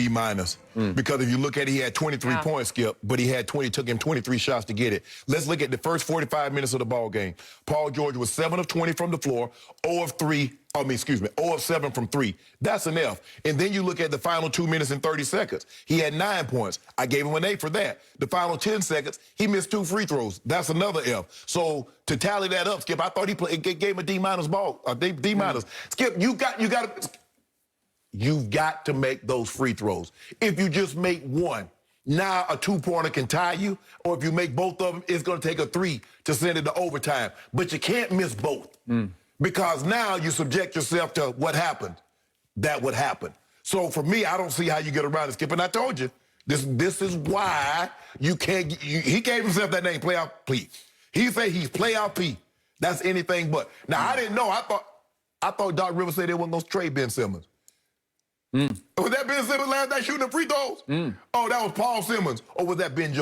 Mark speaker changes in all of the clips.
Speaker 1: D-. Because if you look at it, he had 23 points, Skip, but took him 23 shots to get it. Let's look at the first 45 minutes of the ball game. Paul George was 7 of 20 from the floor, 0 of 7 from 3. That's an F. And then you look at the final 2 minutes and 30 seconds. He had 9 points. I gave him an A for that. The final 10 seconds, he missed 2 free throws. That's another F. So to tally that up, Skip, I thought he gave him a D- ball. D-. Skip, you've got to make those free throws. If you just make one, now a 2-pointer can tie you, or if you make both of them, it's going to take a 3 to send it to overtime. But you can't miss both because now you subject yourself to what happened. That would happen. So for me, I don't see how you get around it, Skip. And I told you, this is why you can't. He gave himself that name, Playoff P. He said he's Playoff P. That's anything but. Now, I didn't know. I thought Doc Rivers said they wasn't going to trade Ben Simmons. Was that Ben Simmons last night shooting the free throws? Oh, that was Paul Simmons. Or was that Ben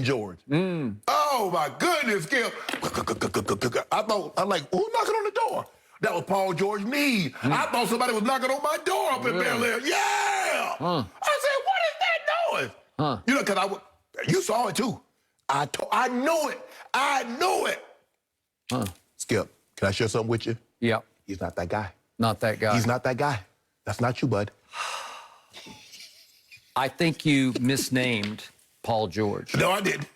Speaker 1: George? Oh, my goodness, Skip. I'm like, who's knocking on the door? That was Paul George Need. I thought somebody was knocking on my door up in Bel Air. Yeah! I said, what is that noise? You know, because you saw it too. I knew it. I knew it. Skip, can I share something with you?
Speaker 2: Yeah.
Speaker 1: He's not that guy.
Speaker 2: Not that guy.
Speaker 1: He's not that guy. That's not you, bud.
Speaker 2: I think you misnamed Paul George.
Speaker 1: No, I didn't.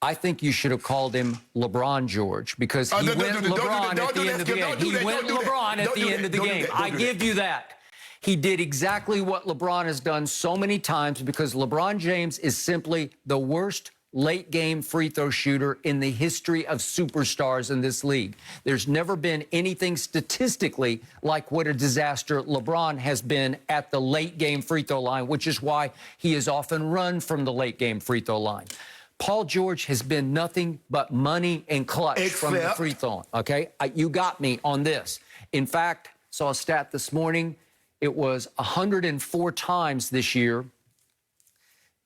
Speaker 2: I think you should have called him LeBron George because he went LeBron at the end of the game. He went LeBron at the end of the game. I give you that. He did exactly what LeBron has done so many times because LeBron James is simply the worst late-game free throw shooter in the history of superstars in this league. There's never been anything statistically like what a disaster LeBron has been at the late-game free throw line, which is why he is often run from the late-game free throw line. Paul George has been nothing but money and clutch from the free throw. Okay, you got me on this. In fact, saw a stat this morning. It was 104 times this year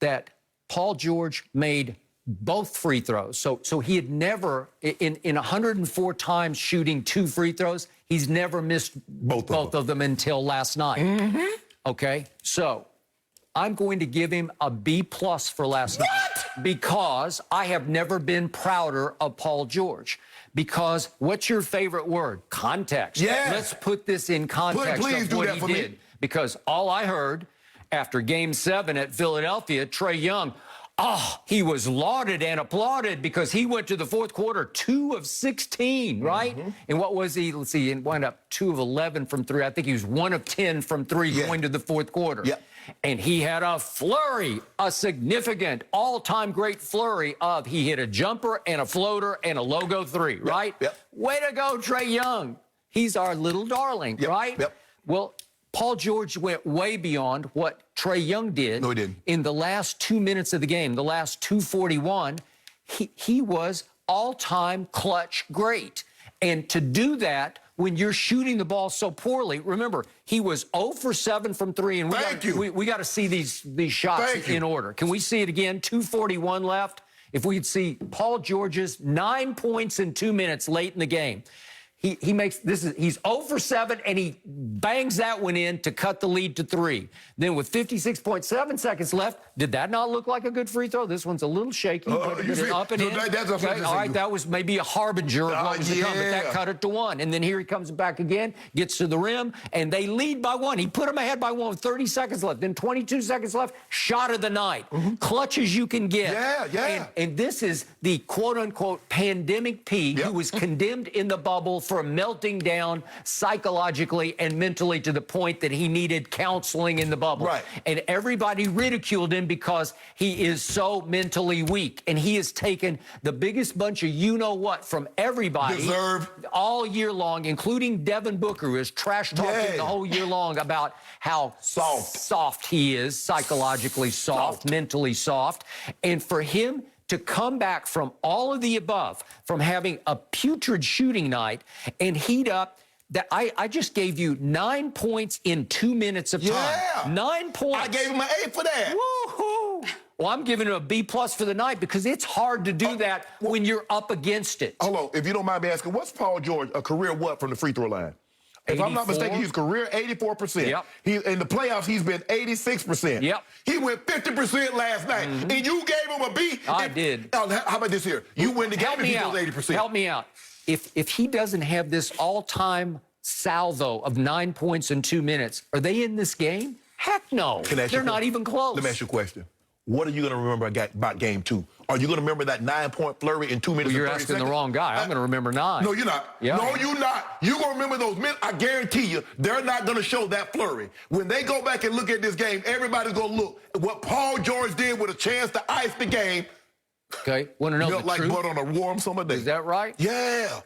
Speaker 2: that Paul George made both free throws. So he had never, in 104 times shooting 2 free throws, he's never missed both of them until last night. Okay, so I'm going to give him a B+ for last night because I have never been prouder of Paul George. Because what's your favorite word? Context.
Speaker 1: Yeah.
Speaker 2: Let's put this in context of what he did. Because all I heard after Game 7 at Philadelphia, Trae Young, he was lauded and applauded because he went to the fourth quarter 2 of 16, right? And what was he? Let's see, he wound up 2 of 11 from 3. I think he was 1 of 10 from 3 going to the fourth quarter. And he had a flurry, a significant all-time great flurry of he hit a jumper and a floater and a logo 3, right? Way to go, Trae Young. He's our little darling, right? Well, Paul George went way beyond what Trae Young did.
Speaker 1: No, he didn't.
Speaker 2: In the last 2 minutes of the game, the last 2:41, he was all-time clutch great. And to do that when you're shooting the ball so poorly, remember, he was 0 for 7 from 3. And we got to see these shots in order. Can we see it again? 2:41 left. If we'd see Paul George's 9 points in 2 minutes late in the game. He makes he's 0 for 7 and he bangs that one in to cut the lead to 3. Then with 56.7 seconds left, did that not look like a good free throw? This one's a little shaky. Up and in. Okay, all right, that was maybe a harbinger of what was to come, but that cut it to 1. And then here he comes back again, gets to the rim, and they lead by 1. He put them ahead by 1 with 30 seconds left. Then 22 seconds left, shot of the night. Clutch as you can get. And this is the quote-unquote pandemic P who was condemned in the bubble for melting down psychologically and mentally to the point that he needed counseling in the bubble. And everybody ridiculed him because he is so mentally weak. And he has taken the biggest bunch of you-know-what from everybody all year long, including Devin Booker, who is trash-talking the whole year long about how soft he is, psychologically soft, mentally soft. And for him to come back from all of the above, from having a putrid shooting night and heat up, that I just gave you 9 points in 2 minutes of time. 9 points.
Speaker 1: I gave him an A for that.
Speaker 2: Woohoo! Well, I'm giving him a B+ for the night because it's hard to do that when you're up against it.
Speaker 1: Hold on, if you don't mind me asking, what's Paul George, a career what from the free throw line? If I'm not
Speaker 2: 84?
Speaker 1: mistaken, he's career 84%.
Speaker 2: Yep.
Speaker 1: In the playoffs, he's been 86%.
Speaker 2: Yep.
Speaker 1: He went 50% last night, and you gave him a B.
Speaker 2: I did.
Speaker 1: How about this here? You win the game
Speaker 2: Help
Speaker 1: if
Speaker 2: me
Speaker 1: he
Speaker 2: out.
Speaker 1: goes 80%.
Speaker 2: Help me out. If he doesn't have this all-time salvo of 9 points in 2 minutes, are they in this game? Heck no. They're not even close.
Speaker 1: Let me ask you a question. What are you going to remember about game 2? Are you going to remember that 9-point flurry in 2 minutes
Speaker 2: Well, you're
Speaker 1: and 30
Speaker 2: asking
Speaker 1: seconds?
Speaker 2: the wrong guy. I'm going to remember 9.
Speaker 1: No, you're not.
Speaker 2: Yeah.
Speaker 1: No, you're not. You're going to remember those minutes. I guarantee you, they're not going to show that flurry. When they go back and look at this game, everybody's going to look at what Paul George did with a chance to ice the game.
Speaker 2: Okay, want to know
Speaker 1: Felt
Speaker 2: the
Speaker 1: like
Speaker 2: truth?
Speaker 1: butter on a warm summer day.
Speaker 2: Is that right?
Speaker 1: Yeah.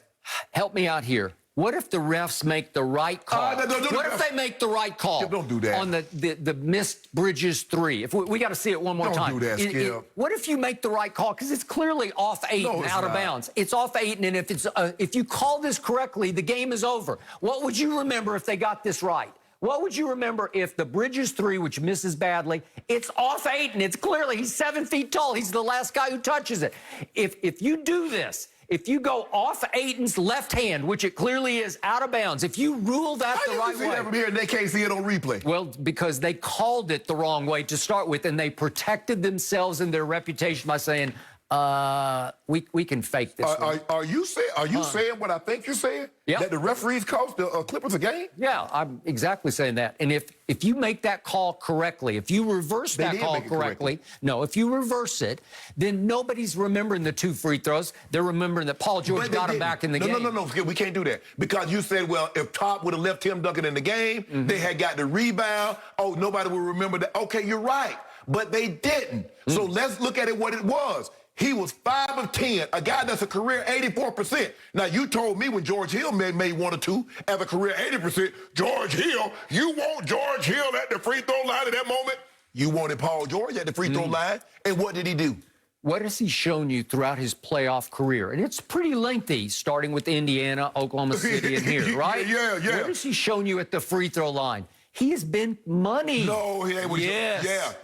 Speaker 2: Help me out here. What if the refs make the right call? What if they make the right call?
Speaker 1: Skip, don't do that.
Speaker 2: On the missed Bridges 3. If we got to see it one more time.
Speaker 1: Don't do that, Skip.
Speaker 2: What if you make the right call? Because it's clearly off 8 and
Speaker 1: it's
Speaker 2: out of
Speaker 1: not.
Speaker 2: bounds. It's off 8, and if you call this correctly, the game is over. What would you remember if they got this right? What would you remember if the Bridges 3, which misses badly, it's off 8, and it's clearly he's 7 feet tall. He's the last guy who touches it. If you do this, if you go off Ayton's left hand, which it clearly is out of bounds, if you rule that the right
Speaker 1: How you see that
Speaker 2: way.
Speaker 1: from here and they can't see it on replay?
Speaker 2: Well, because they called it the wrong way to start with, and they protected themselves and their reputation by saying, we can fake this one.
Speaker 1: Are you saying what I think you're saying?
Speaker 2: Yep.
Speaker 1: That the referees cost the Clippers a game?
Speaker 2: Yeah, I'm exactly saying that. And if you make that call correctly, if you reverse
Speaker 1: They
Speaker 2: that
Speaker 1: did
Speaker 2: call
Speaker 1: make it
Speaker 2: correctly, no, if you reverse it, then nobody's remembering the 2 free throws. They're remembering that Paul George
Speaker 1: But they
Speaker 2: got him
Speaker 1: didn't.
Speaker 2: back in the game.
Speaker 1: No, Skip, we can't do that. Because you said, well, if Top would have left Tim Duncan in the game, they had got the rebound, oh, nobody would remember that. Okay, you're right. But they didn't. So let's look at it what it was. He was 5 of 10, a guy that's a career 84%. Now, you told me when George Hill made 1 or 2 as a career 80%, George Hill, you want George Hill at the free throw line at that moment? You wanted Paul George at the free throw line, and what did he do?
Speaker 2: What has he shown you throughout his playoff career? And it's pretty lengthy, starting with Indiana, Oklahoma City, and here, right?
Speaker 1: Yeah.
Speaker 2: What has he shown you at the free throw line? He has been money.
Speaker 1: No, he ain't.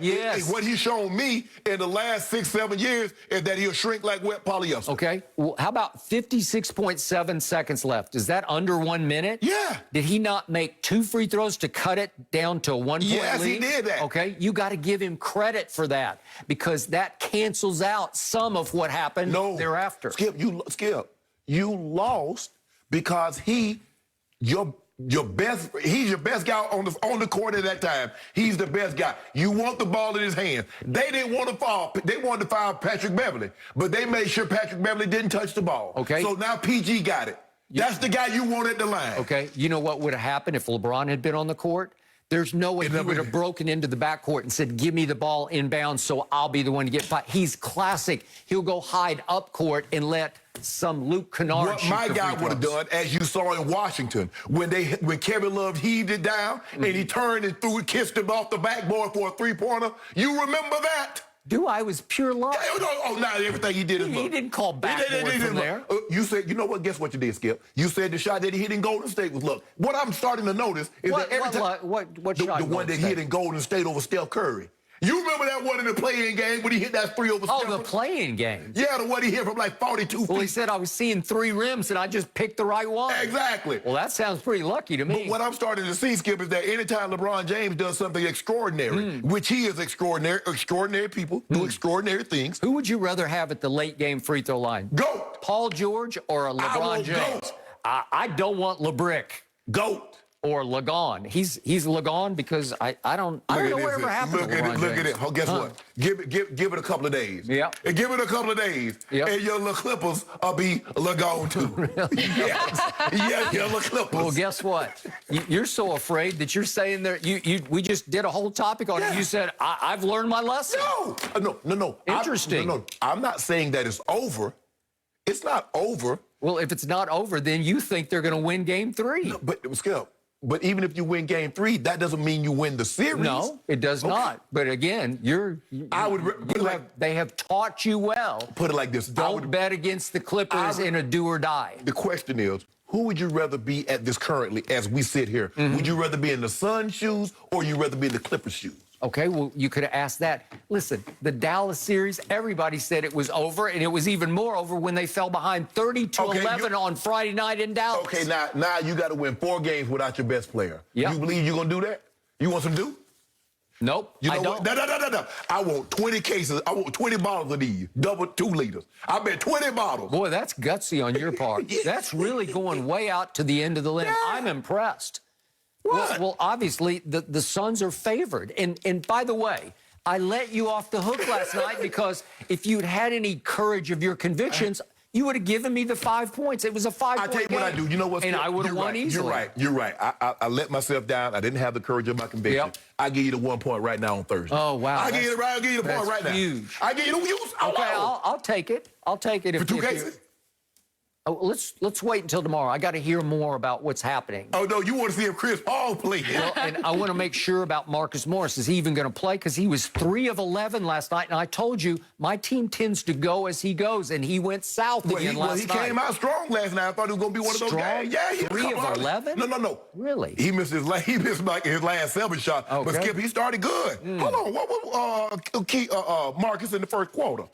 Speaker 2: Yes.
Speaker 1: What he's shown me in the last 6-7 years is that he'll shrink like wet polyester.
Speaker 2: Okay. Well, how about 56.7 seconds left? Is that under 1 minute?
Speaker 1: Yeah.
Speaker 2: Did he not make 2 free throws to cut it down to a 1 point
Speaker 1: Yes,
Speaker 2: lead?
Speaker 1: he did that.
Speaker 2: Okay. You got to give him credit for that because that cancels out some of what happened thereafter.
Speaker 1: Skip, you lost because he's your best guy on the court at that time. He's the best guy. You want the ball in his hand. They didn't want to foul. They wanted to foul Patrick Beverly, but they made sure Patrick Beverly didn't touch the ball.
Speaker 2: Okay.
Speaker 1: So now PG got it. That's the guy you want at the line.
Speaker 2: Okay. You know what would have happened if LeBron had been on the court? There's no way he would have broken into the backcourt and said, give me the ball inbounds so I'll be the one to get fired. He's classic. He'll go hide up court and let some Luke Kennard
Speaker 1: What
Speaker 2: shoot
Speaker 1: my
Speaker 2: the
Speaker 1: guy
Speaker 2: free
Speaker 1: would have
Speaker 2: throws.
Speaker 1: done, as you saw in Washington, when Kevin Love heaved it down and he turned and threw it, kissed him off the backboard for a 3-pointer. You remember that?
Speaker 2: Do I was pure luck.
Speaker 1: Not everything he did is luck.
Speaker 2: He didn't call backboard from there.
Speaker 1: You said, you know what? Guess what you did, Skip? You said the shot that he hit in Golden State was luck. What I'm starting to notice is that every time
Speaker 2: What
Speaker 1: the
Speaker 2: shot?
Speaker 1: one that he hit in Golden State over Steph Curry. You remember that one in the play-in game when he hit that 3 over Steph?
Speaker 2: Oh, the play-in game.
Speaker 1: Yeah, the one he hit from like 42 feet.
Speaker 2: Well, he said I was seeing 3 rims and I just picked the right one.
Speaker 1: Exactly.
Speaker 2: Well, that sounds pretty lucky to me.
Speaker 1: But what I'm starting to see, Skip, is that anytime LeBron James does something extraordinary, which he is extraordinary people do extraordinary things.
Speaker 2: Who would you rather have at the late game free throw line?
Speaker 1: GOAT.
Speaker 2: Paul George or a LeBron James?
Speaker 1: GOAT.
Speaker 2: I don't want LeBrick
Speaker 1: GOAT.
Speaker 2: or Lagon. He's Lagon because I don't know whatever happened to LeBron
Speaker 1: Look at
Speaker 2: James.
Speaker 1: it. Oh, guess what? Give it a couple of days.
Speaker 2: Yeah.
Speaker 1: And give it a couple of days.
Speaker 2: Yep.
Speaker 1: And your little Clippers will be Lagon too.
Speaker 2: Really?
Speaker 1: Yes. Yeah, your little Clippers.
Speaker 2: Well, guess what? You're so afraid that you're saying there. We just did a whole topic on it. You said I've learned my lesson.
Speaker 1: No.
Speaker 2: Interesting.
Speaker 1: I'm not saying that it's over. It's not over.
Speaker 2: Well, if it's not over, then you think they're going to win Game 3.
Speaker 1: No, but Skip. But even if you win Game 3, that doesn't mean you win the series.
Speaker 2: No, it does not. But again, they have taught you well.
Speaker 1: Put it like this.
Speaker 2: Don't bet against the Clippers in a do or die.
Speaker 1: The question is, who would you rather be at this currently as we sit here? Would you rather be in the Suns' shoes or you rather be in the Clippers' shoes?
Speaker 2: Okay, well, you could have asked that. Listen, the Dallas series, everybody said it was over, and it was even more over when they fell behind 30-11 on Friday night in Dallas.
Speaker 1: Okay, now you got to win 4 games without your best player.
Speaker 2: Yep.
Speaker 1: You believe you're going to do that? You want some do?
Speaker 2: Nope,
Speaker 1: You know
Speaker 2: I don't.
Speaker 1: what? No. I want 20 cases. I want 20 bottles of these, double 2 liters. I bet 20 bottles.
Speaker 2: Boy, that's gutsy on your part.
Speaker 1: Yeah.
Speaker 2: That's really going way out to the end of the limb.
Speaker 1: Yeah.
Speaker 2: I'm impressed.
Speaker 1: What?
Speaker 2: Well, obviously, the Suns are favored. And by the way, I let you off the hook last night because if you'd had any courage of your convictions, you would have given me the 5 points. It was a 5-point
Speaker 1: I tell you what I do. You know what?
Speaker 2: And I would have won easily.
Speaker 1: You're right. I let myself down. I didn't have the courage of my conviction.
Speaker 2: Yep.
Speaker 1: I give you the 1 point right now on Thursday.
Speaker 2: Oh, wow.
Speaker 1: I'll give you the point right now.
Speaker 2: Huge.
Speaker 1: I give you the use.
Speaker 2: Okay, I'll take it. I'll take it.
Speaker 1: For 2 cases?
Speaker 2: Oh, let's wait until tomorrow. I got to hear more about what's happening.
Speaker 1: Oh, no, you want to see if Chris Paul plays.
Speaker 2: Well, and I want to make sure about Marcus Morris. Is he even going to play? Because he was 3 of 11 last night, and I told you my team tends to go as he goes, and he went south again last night.
Speaker 1: He came out strong last night. I thought it was going to be one of those guys. Yeah, he
Speaker 2: 3 of 11?
Speaker 1: No.
Speaker 2: Really?
Speaker 1: He missed like his last 7 shots.
Speaker 2: Okay.
Speaker 1: But Skip, he started good. Hold on, what Marcus in the first quarter?